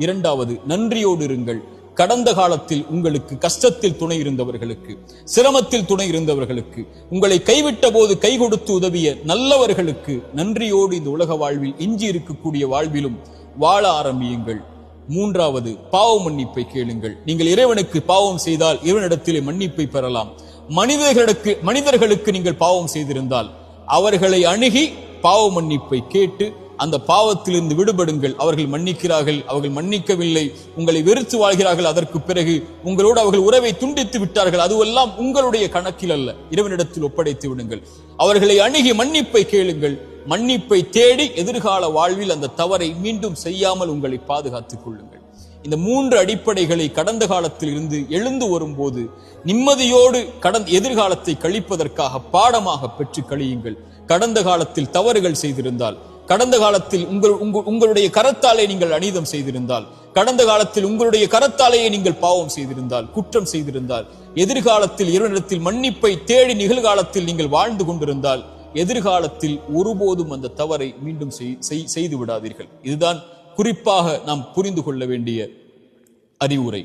இரண்டாவது, நன்றியோடு இருங்கள். கடந்த காலத்தில் உங்களுக்கு கஷ்டத்தில் துணை இருந்தவர்களுக்கு, சிரமத்தில் துணை இருந்தவர்களுக்கு, உங்களை கைவிட்ட போது கை கொடுத்து உதவிய நல்லவர்களுக்கு நன்றியோடு இந்த உலக வாழ்வில் எஞ்சி இருக்கக்கூடிய வாழ்விலும் வாழ ஆரம்பியுங்கள். மூன்றாவது, பாவ மன்னிப்பை கேளுங்கள். நீங்கள் இறைவனுக்கு பாவம் செய்தால் இறைவனிடத்திலே மன்னிப்பை பெறலாம். மனிதர்களுக்கு நீங்கள் பாவம் செய்திருந்தால் அவர்களை அணுகி பாவ மன்னிப்பை கேட்டு அந்த பாவத்திலிருந்து விடுபடுங்கள். அவர்கள் மன்னிக்கிறார்கள், அவர்கள் மன்னிக்கவில்லை, உங்களை வெறுத்து வாழ்கிறார்கள், அதற்கு பிறகு உங்களோடு அவர்கள் உறவை துண்டித்து விட்டார்கள், அதுவெல்லாம் உங்களுடைய கணக்கில் அல்ல, இறைவனிடத்தில் ஒப்படைத்து விடுங்கள். அவர்களை அணுகி மன்னிப்பை கேளுங்கள். மன்னிப்பை தேடி எதிர்கால வாழ்வில் அந்த தவறை மீண்டும் செய்யாமல் உங்களை பாதுகாத்துக் கொள்ளுங்கள். இந்த மூன்று அடிப்படைகளை கடந்த காலத்தில் இருந்து எழுந்து வரும்போது நிம்மதியோடு எதிர்காலத்தை கழிப்பதற்காக பாடமாக பெற்று கழியுங்கள். கடந்த காலத்தில் தவறுகள் செய்திருந்தால், கடந்த காலத்தில் உங்களுடைய கரத்தாலே நீங்கள் அநீதம் செய்திருந்தால், கடந்த காலத்தில் உங்களுடைய கரத்தாலேயே நீங்கள் பாவம் செய்திருந்தால், குற்றம் செய்திருந்தால், எதிர்காலத்தில் இறைவனிடத்தில் மன்னிப்பை தேடி நிகழ்காலத்தில் நீங்கள் வாழ்ந்து கொண்டிருந்தால், எதிர்காலத்தில் ஒருபோதும் அந்த தவறை மீண்டும் செய்து விடாதீர்கள். இதுதான் குறிப்பாக நாம் புரிந்து கொள்ள வேண்டிய அறிவுரை.